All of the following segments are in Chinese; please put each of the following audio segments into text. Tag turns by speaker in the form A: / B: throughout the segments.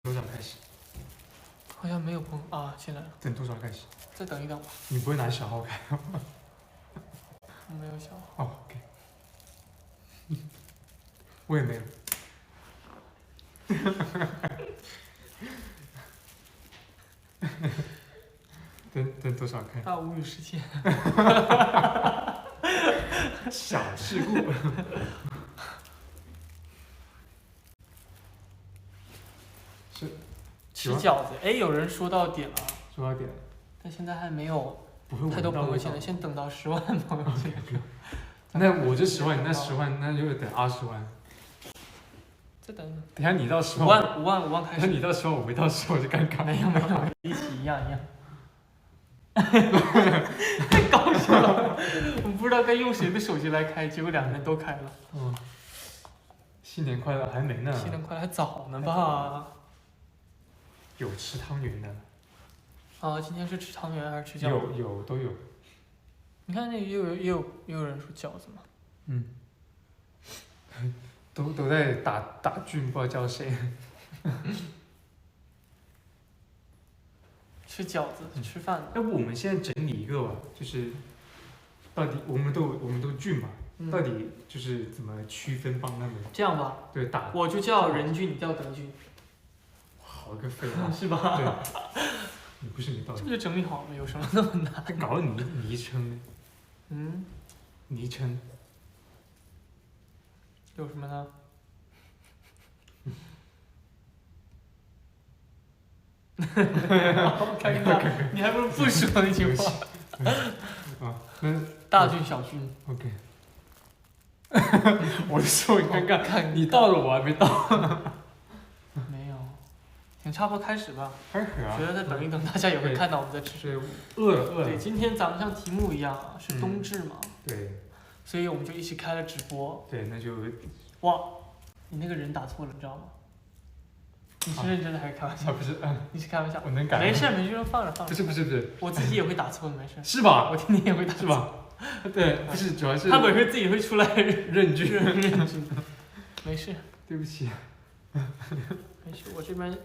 A: 多少开始？
B: 好像没有崩啊，进来了。
A: 等多少开始？
B: 再等一等吧。
A: 你不会拿小号开吗？
B: 没有小号。
A: 哦 ，OK。我也没有。等多少开？
B: 大无语事件。
A: 小事故。是
B: 吃饺子，哎，有人说到点了，
A: 说到点了，
B: 但现在还没有
A: 不会
B: 太多朋友
A: 进
B: 进来，先等到10万朋友进来。
A: 那我这10万，你那10万，那就得20万。
B: 再等等。
A: 等下你到10
B: 万
A: 万，
B: 5万开始。
A: 那你到10万，我没到10万，我就尴尬。
B: 没有，一起一样。太搞笑了，我不知道该用谁的手机来开，结果2个人都开了。
A: 嗯。新年快乐，还没呢。
B: 新年快乐还早呢吧？
A: 有吃汤圆的。
B: 啊，今天是吃汤圆还是吃饺子？
A: 有都有。
B: 你看那也有人说饺子嘛。
A: 嗯。都在打菌，不知道叫谁。
B: 吃饺子，吃饭的。
A: 要不我们现在整理一个吧，就是到底我们都菌嘛，到底就是怎么区分帮他们？
B: 这样吧，
A: 对打。
B: 我就叫人菌，你叫德菌。
A: 好个废话。
B: 是吧？
A: 对。你不是没道理。
B: 这不就整理好了？有什么那么难？
A: 还搞昵称呢？
B: 嗯。
A: 昵称。
B: 有什么呢？看看，你还不如不说那句话。
A: 啊，那
B: 大菌小菌。
A: OK。我就说你尴尬，你到了我还没到。
B: 没有，行，差不多开始吧。
A: 开始啊。
B: 觉得再等一等，大家也会看到我们在吃什么。
A: 饿了。
B: 对，今天咱们像题目一样啊，是冬至嘛。
A: 对。所
B: 以我们就一起开了直播。
A: 对，那就。
B: 哇，你那个人打错了，你知道吗？你是认真的还是开玩笑？
A: 不是，
B: 你是开玩笑。
A: 我能改。
B: 没事，就放着。
A: 不是。
B: 我自己也会打错的，没事。
A: 是吧？
B: 我天天也会打错。
A: 是吧？对，不是，主要是。
B: 他本身自己会出来认菌。没事。
A: 对不起。
B: 没事，我这边。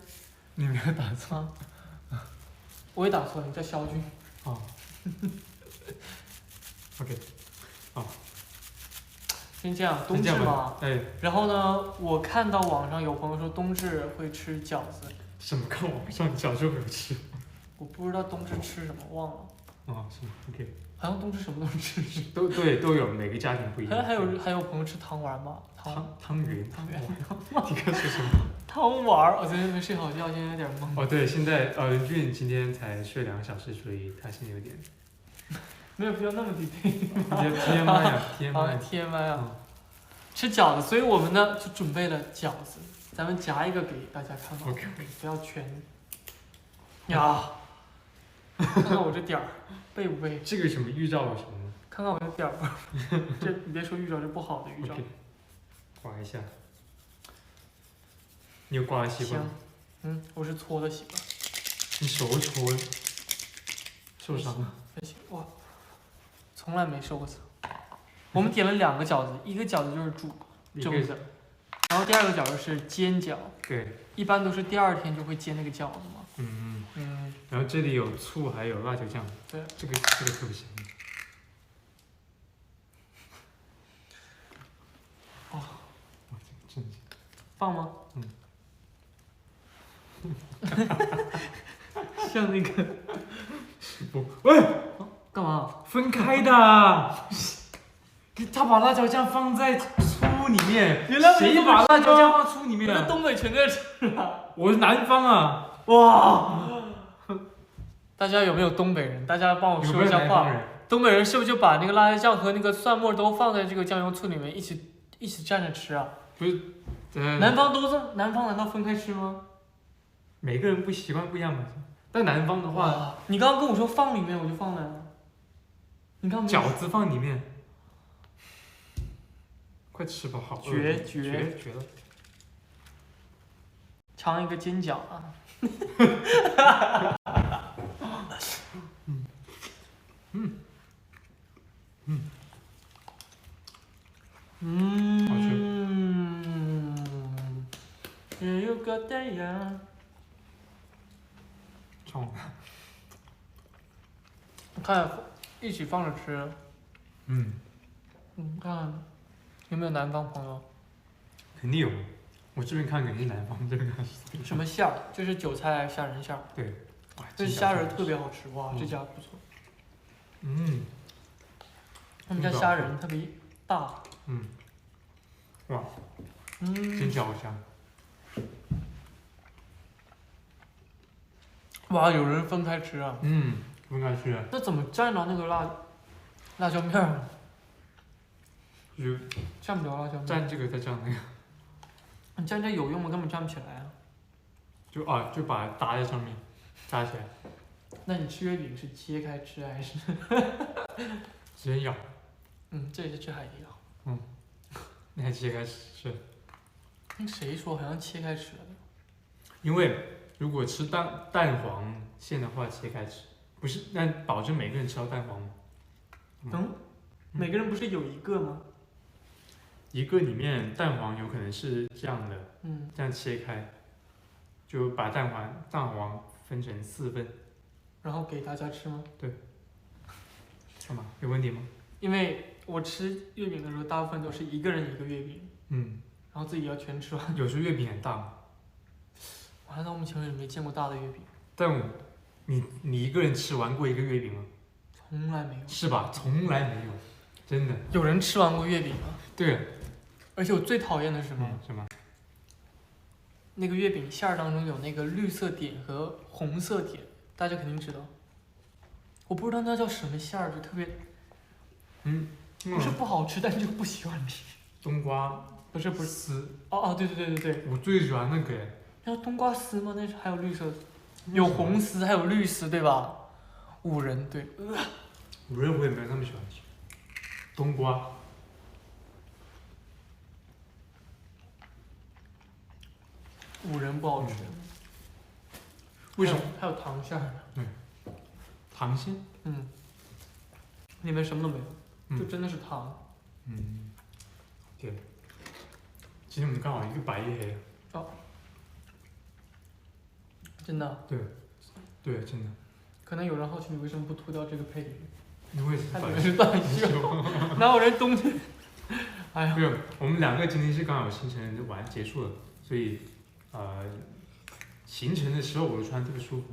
A: 你没有打错。
B: 我也打错了，你叫肖军。
A: 哦。OK。好。
B: 先这样，冬至嘛。
A: 哎。
B: 然后呢，我看到网上有朋友说冬至会吃饺子。
A: 什么？看网上，你小时候没有吃？
B: 我不知道冬至吃什么，忘了。
A: 哦，是吗 ？OK。
B: 好像冬至什么都吃。
A: 都有，每个家庭不一样。
B: 还有朋友吃汤圆吧？
A: 汤圆。你刚说什么？
B: 汤圆，我昨天没睡好觉，现在有点懵。
A: 哦，对，现在任俊今天才睡2个小时，所以他现在有点。
B: 没有必要那么低配。
A: TMI
B: 啊。吃饺子，所以我们呢就准备了饺子，咱们夹一个给大家看吧。
A: OK。
B: 不要全。呀。看看我这点儿，背不背？
A: 这个什么预兆有什么呢？
B: 看看我这点儿，这你别说预兆，这不好的预兆。
A: 刮一下。你有刮的习惯？
B: 行。我是搓的习惯。
A: 你手搓受伤了？
B: 还行哇，从来没受过伤。我们点了2个饺子，一个饺子就是煮蒸的，然后第2个饺子是煎饺。
A: 对。
B: 一般都是第2天就会煎那个饺子嘛。
A: 然后这里有醋，还有辣椒酱。
B: 对。
A: 这个特别香。
B: 哇，
A: 真香。
B: 放吗？像那个。
A: 喂，
B: 干嘛？
A: 分开的。他把辣椒酱放在醋里面。谁把辣椒酱放醋里面？
B: 在东北全在吃啊。
A: 我是南方啊。
B: 哇。大家有没有东北人？大家帮我说一下话。东北人是不是就把那个辣椒酱和那个蒜末都放在这个酱油醋里面一起蘸着吃啊？
A: 不是。
B: 南方南方难道分开吃吗？
A: 每个人习惯不一样嘛。但南方的话，
B: 你刚刚跟我说放里面，我就放了。你看
A: 饺子放里面，快吃吧，好
B: 绝
A: 了。
B: 尝一个煎饺啊。
A: 好吃。
B: 也有个太阳。
A: 冲。
B: 看一起放着吃。看有没有南方朋友？
A: 肯定有，我这边看肯定是南方这边看是。
B: 什么馅儿？就是韭菜虾仁馅儿。
A: 对，
B: 这虾仁特别好吃，哇，这家不错。他们家虾仁特别大。
A: 哇，真嚼香。
B: 哇，有人分开吃啊？
A: 分开吃。
B: 那怎么蘸着那个辣椒面儿？
A: 就
B: 蘸不了辣椒面。
A: 蘸这个再蘸那个。
B: 你蘸这有用吗？根本蘸不起来啊。
A: 就把它搭在上面，搭起来。
B: 那你吃月饼是切开吃还是？
A: 直接咬。
B: 这还咬。
A: 你还切开吃？
B: 那谁说好像切开吃的？
A: 因为如果吃蛋黄馅的话，切开吃，不是，但保证每个人吃到蛋黄吗？
B: 每个人不是有一个吗？
A: 一个里面蛋黄有可能是这样的，这样切开，就把蛋黄分成4份，
B: 然后给大家吃吗？
A: 对。干嘛？有问题吗？
B: 因为我吃月饼的时候，大部分都是一个人一个月饼，然后自己要全吃完。
A: 有时候月饼很大吗？
B: 我还到目前为止没见过大的月饼。
A: 但你一个人吃完过一个月饼吗？
B: 从来没有。
A: 是吧？从来没有，真的。
B: 有人吃完过月饼吗？
A: 对。
B: 而且我最讨厌的是什么？
A: 什么？
B: 那个月饼馅儿当中有那个绿色点和红色点，大家肯定知道。我不知道那叫什么馅儿，就特别，不是不好吃，但是就不喜欢吃。
A: 冬瓜。
B: 不是
A: 丝。
B: 对。
A: 我最喜欢那个。
B: 那冬瓜丝吗？那是还有绿色，有红丝还有绿丝对吧？5仁对。
A: 5仁我也没有那么喜欢吃。冬瓜。
B: 5仁不好吃。
A: 为什么？
B: 还有糖馅儿。
A: 糖馅。
B: 里面什么都没有，就真的是糖。
A: 对。今天我们刚好一个白一黑。
B: 真的？
A: 对，真的。
B: 可能有人好奇你为什么不涂掉这个配里面？
A: 因为
B: 它里面是蛋糕，哪有人冬天？哎呀。
A: 没有，我们2个今天是刚好行程结束了，所以行程的时候我都穿特别舒服。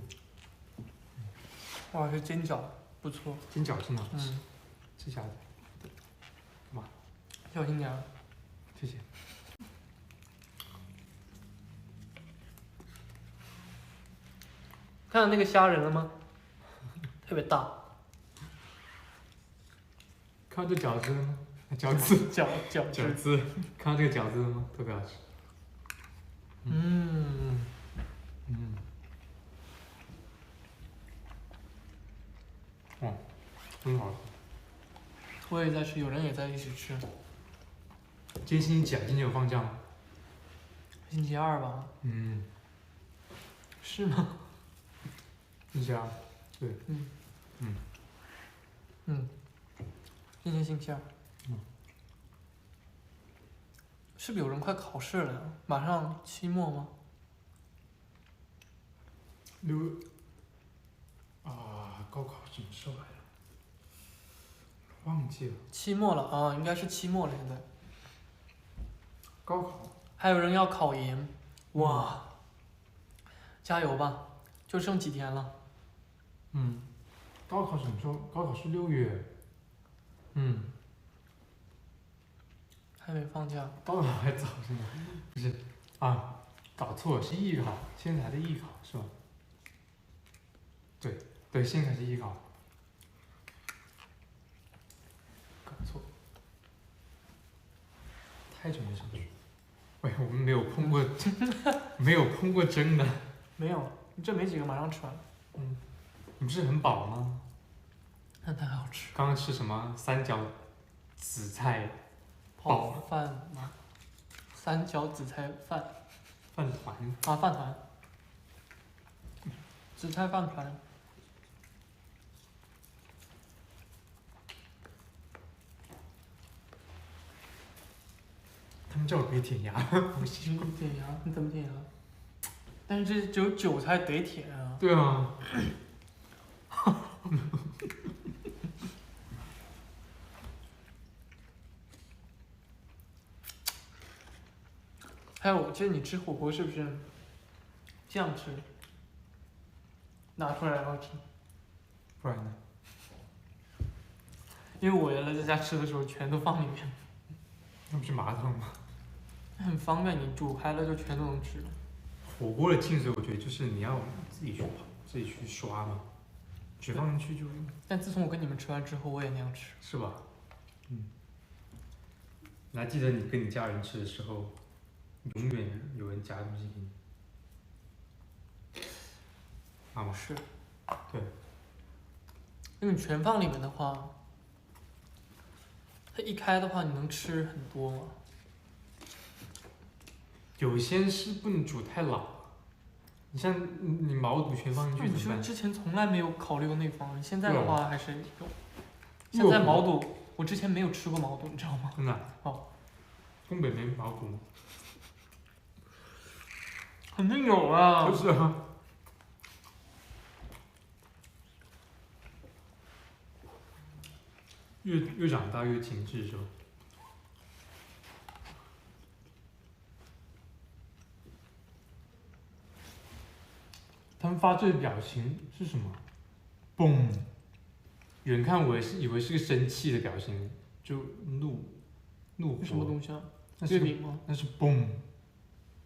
B: 哇，这煎饺不错。
A: 煎饺真的好吃。这下子。哇。
B: 小心点。
A: 谢谢。
B: 看到那个虾仁了吗？特别大。
A: 看到这饺子了吗？饺子。看到这个饺子了吗？特别好吃。哇，真好吃。
B: 我也在吃，有人也在一起吃。
A: 今天星期几啊？今天有放假吗？
B: 星期2吧。是吗？
A: 星期2。对。
B: 今天星期2。是不是有人快考试了呀？马上期末吗？
A: 高考什么时候来着？忘记了。
B: 期末了啊，应该是期末了现在。
A: 高考。
B: 还有人要考研，哇！加油吧，就剩几天了。
A: 高考什么时候？高考是6月。
B: 还没放假。
A: 高考还早着呢。不是搞错了，是艺考，现在还在艺考是吧？对，现在是艺考。搞错。太久没上学。喂，我们没有碰过蒸的。
B: 没有，你这没几个，马上吃完。
A: 你不是很饱吗？
B: 那太好吃。
A: 刚刚吃什么三角紫菜
B: 泡饭吗？三角紫菜饭。
A: 饭团。
B: 饭团。紫菜饭团。
A: 他们叫我别舔牙。
B: 不行，舔牙？你怎么舔牙？但是这只有韭菜得甜啊。
A: 对啊。
B: 还有，我记得你吃火锅是不是这样吃？拿出来然后吃。
A: 不然呢？
B: 因为我原来在家吃的时候全都放里面。
A: 那不是麻汤吗？
B: 很方便，你煮开了就全都能吃。
A: 火锅的精髓，我觉得就是你要自己去跑，自己去刷嘛，只放进去就。
B: 但自从我跟你们吃完之后，我也那样吃。
A: 是吧？嗯。你还记得你跟你家人吃的时候，永远有人夹东西给你。啊，
B: 是。
A: 对。
B: 因为你全放里面的话，它一开的话，你能吃很多吗？
A: 有些是不能煮太老，你像你毛肚全放进去怎么办？
B: 我之前从来没有考虑过那方面，现在的话还是有。
A: 现
B: 在毛肚，我之前没有吃过毛肚，你知道吗？
A: 真的？
B: 哦。
A: 东北没毛肚吗？
B: 肯定有啊。
A: 就是啊。越长大越精致是吧？他们发这个表情是什么？嘣！远看我以为是个生气的表情，就怒火。
B: 什么东西啊？
A: 那
B: 月饼吗？
A: 那是嘣。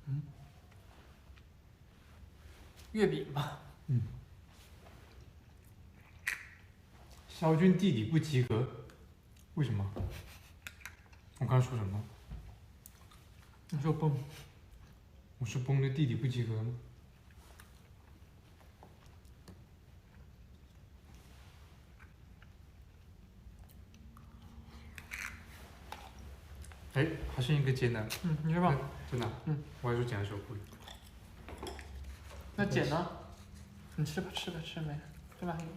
B: 嗯。月饼吧。
A: 嗯。肖军弟弟不及格，为什么？我刚说什么？
B: 你说崩。
A: 我是崩的弟弟不及格吗？哎，还剩一个煎蛋。
B: 嗯，你吃吧。
A: 真的？
B: 嗯。
A: 我还说捡的时候不。
B: 那捡呢？你吃吧，吃没？这边还有。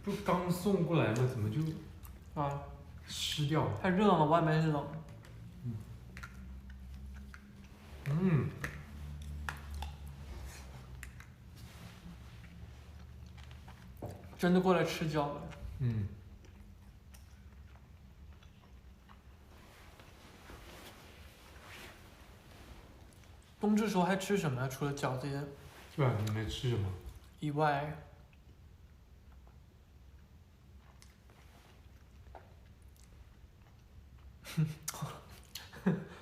A: 不刚送过来吗？怎么就
B: 啊
A: 湿掉了？
B: 太热了，外面冷。
A: 嗯。
B: 真的过来吃饺子。
A: 嗯。
B: 冬至时候还吃什么呀？除了饺子
A: 对啊，你们吃什么？
B: 以外。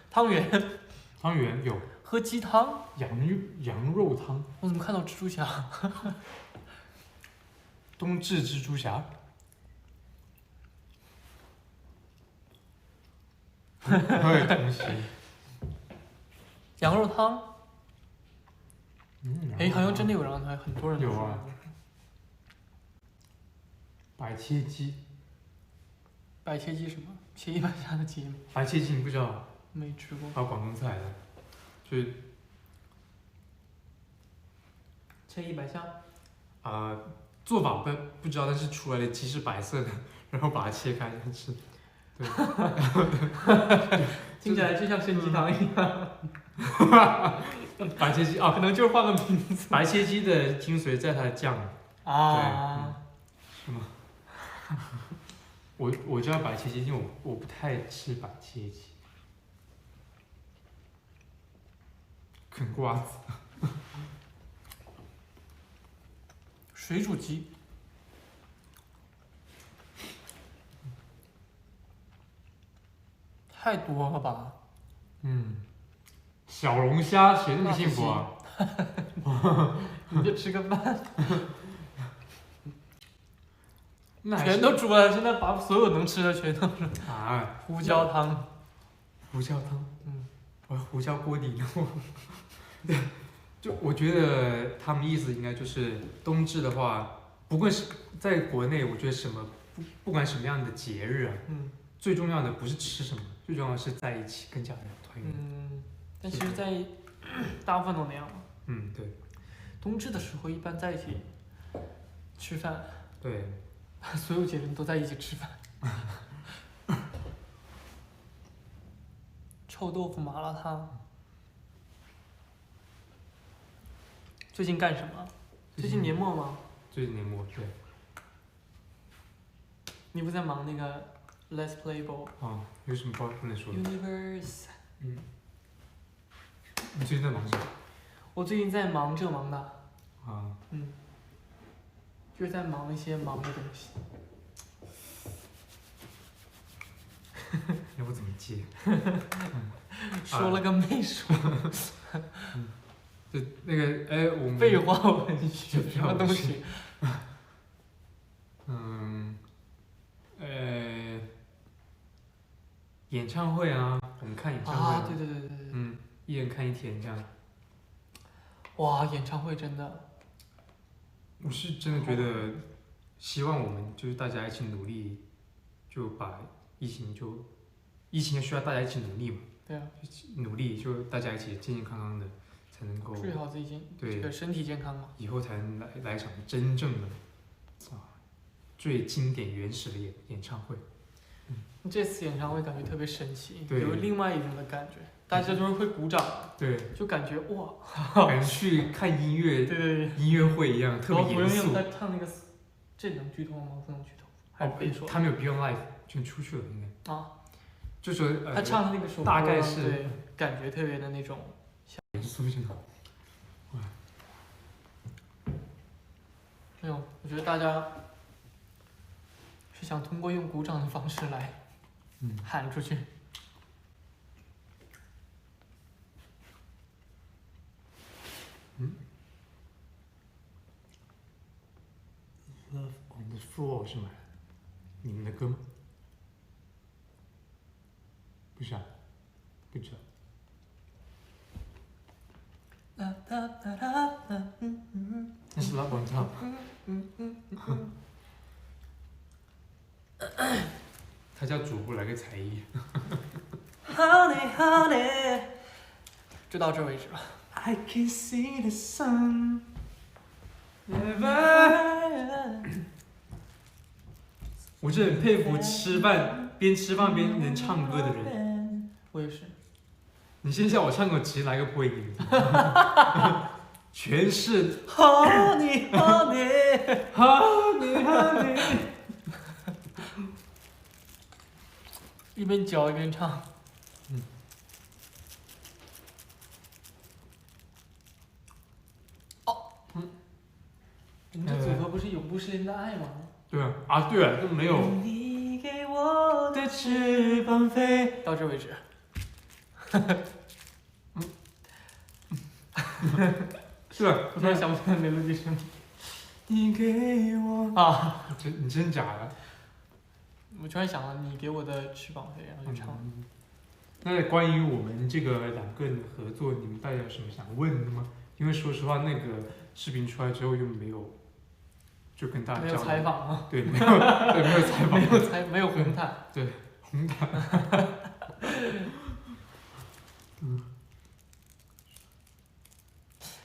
B: 汤圆。
A: 汤圆有。
B: 喝鸡汤。
A: 羊肉汤。
B: 我怎么看到蜘蛛侠？
A: 冬至蜘蛛侠。对，同时。
B: 羊肉汤。
A: 哎，
B: 好像真的有羊肉汤，很多人都
A: 有啊。白切鸡。
B: 白切鸡什么？切一半下的鸡吗？
A: 白切鸡你不知道？
B: 没吃过。
A: 还有广东菜的，就是
B: 切一百下。
A: 做法不知道，但是出来的鸡是白色的，然后把它切开吃。对。
B: 听起来就像参鸡汤一样。
A: 白切鸡
B: 可能就是换个名字。
A: 白切鸡的精髓在它的酱。
B: 啊。
A: 是吗？我知道白切鸡，因为我不太吃白切鸡。啃瓜子。
B: 水煮鸡。太多了吧？
A: 小龙虾谁那么幸福啊？
B: 你就吃个饭。
A: 全
B: 都煮了，现在把所有能吃的全都是。胡椒汤。
A: 胡椒汤。胡椒锅底呢？对，就我觉得他们意思应该就是冬至的话，不管是在国内，我觉得不管什么样的节日啊，最重要的不是吃什么，最重要的是在一起跟家人团圆。
B: 但其实，在大部分都那样。
A: 对。
B: 冬至的时候一般在一起吃饭。
A: 对。
B: 所有节日都在一起吃饭。臭豆腐麻辣烫。最近干什么？最近年末吗？
A: 最近年末，对。
B: 你不在忙那个 Let's Play Ball？
A: 啊，有什么不能说的？
B: Universe。
A: 嗯。你最近在忙什么？
B: 我最近在忙这忙那。
A: 啊。
B: 就是在忙一些忙的东西。
A: 要不怎么接？
B: 说了跟没说。
A: 就那个哎，我们
B: 废话文学什么东西？
A: 演唱会啊，我们看演唱会
B: 啊，对。
A: 一人看一天这样。
B: 哇，演唱会真的，
A: 我是真的觉得，希望我们就是大家一起努力，就把疫情需要大家一起努力嘛。
B: 对啊。
A: 努力就大家一起健健康康的，才能够
B: 注意好自己
A: 对
B: 这个身体健康嘛。
A: 以后才能来一场真正的最经典原始的演唱会。
B: 这次演唱会感觉特别神奇，
A: 对
B: 有另外一种的感觉，大家都是会鼓掌，
A: 对，
B: 就感觉哇，
A: 感觉去看音乐
B: 对，
A: 音乐会一样，特别严肃。
B: 他唱那个，这能剧透吗？不能剧透，还是别说。
A: 他没有 Beyond Live 就出去了，应该。
B: 啊。
A: 就说
B: 他唱的那个首歌，
A: 大概是
B: 对，感觉特别的那种
A: 严肃性的。
B: 没有，我觉得大家是想通过用鼓掌的方式来喊出去。
A: Love on the Floor 是吗？你们的歌吗？不是啊，不知道。那是 Love on Top。他叫主播来个才艺。
B: Honey，就到这为止吧。
A: I can see the sun never。我是很佩服边吃饭边能唱歌的人。
B: 我也是。
A: 你先叫我唱个，其实来个破音。全是
B: Honey Honey
A: Honey Honey。
B: 一边嚼一边唱。你们这组合不是永不失联的爱吗？
A: 对啊，对啊，就没有。
B: 你给我的翅膀飞，到这为止。
A: 是啊，
B: 我突然想不起来 melody 是什么。
A: 你给我
B: 啊，
A: 你真假的？
B: 我突然想了，你给我的翅膀飞，然后就唱。
A: 那关于我们这个两个人的合作，你们大家有什么想问的吗？因为说实话，那个视频出来之后又没有，就跟大家
B: 没有采访吗？
A: 对，没有采访，
B: 没有红毯。
A: 对，红毯。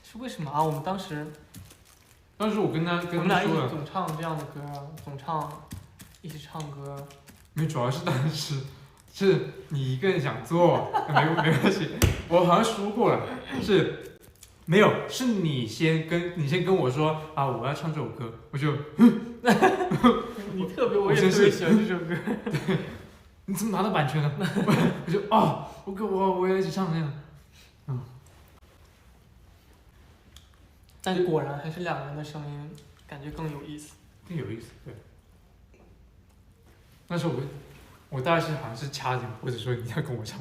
B: 是为什么啊？我们当时
A: 我跟他
B: 我们俩一
A: 说了，
B: 起总唱这样的歌，一起唱歌。
A: 没有，主要是当时是你一个人想做，没关系，我好像说过了，是没有，是你先跟我说啊，我要唱这首歌，我就
B: 你特别，我也特别喜欢这首歌。
A: 对，你怎么拿到版权了？我就哦，我要一起唱这样。
B: 但果然还是两个人的声音，感觉更有意思。
A: 更有意思，对。那时候我大概是好像是掐着，或者说你要跟我唱。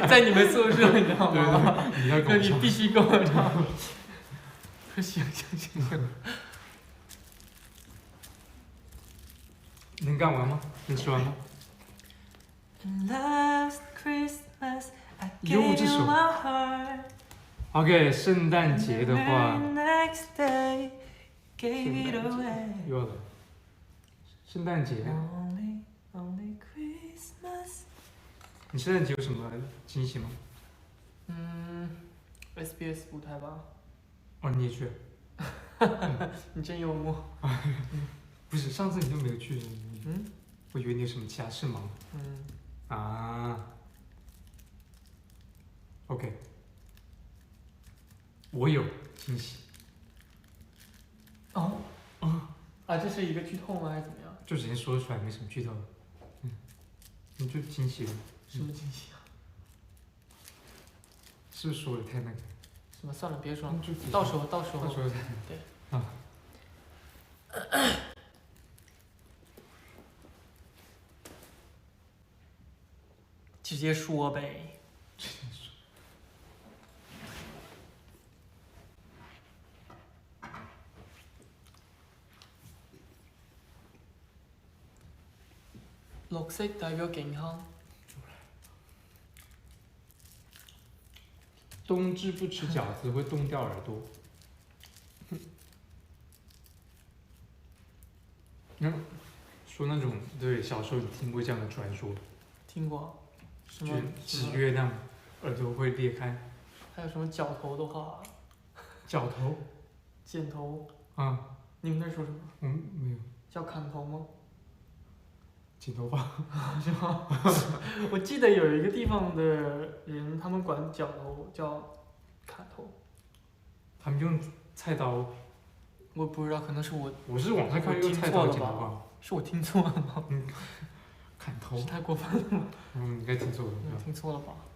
B: 在你们宿舍，你知道吗？
A: 对，你要跟我唱。
B: 你必须跟我唱。行。
A: 能干完吗？能吃完吗？有这首。OK， 圣诞节的话，又要来。圣诞节。你圣诞节有什么惊喜吗
B: ？SBS 舞台吧。
A: 哦，你也去？
B: 你真幽默。
A: 不是，上次你都没有去。我以为你有什么其他事忙。OK。我有惊喜。
B: 哦，这是一个剧透吗？还是怎么样？
A: 就直接说出来，没什么剧透。你就惊喜了，
B: 什么惊喜啊？
A: 是不是说的太那个？
B: 什么？算了，别说了，
A: 就
B: 到时候
A: 到时候再
B: 对
A: 啊。
B: 直接说呗。綠色代表健康。
A: 冬至不吃饺子会冻掉耳朵。说那种对，小时候你听过这样的传说，
B: 听过。什
A: 就
B: 么？
A: 吃月亮耳朵会裂开。
B: 还有什么绞头的话？
A: 绞头？
B: 剪头？
A: 啊，
B: 你们那说什么？
A: 没有。
B: 叫砍头吗？
A: 剪头发。
B: 是吗？我记得有一个地方的人，他们管绞头叫砍头。
A: 他们用菜刀。
B: 我不知道，可能是我
A: 是网上看用菜刀剪头发。
B: 是我听错了吗？
A: 砍头。
B: 是太过分了吗？
A: 应该听错了。
B: 听错了吧？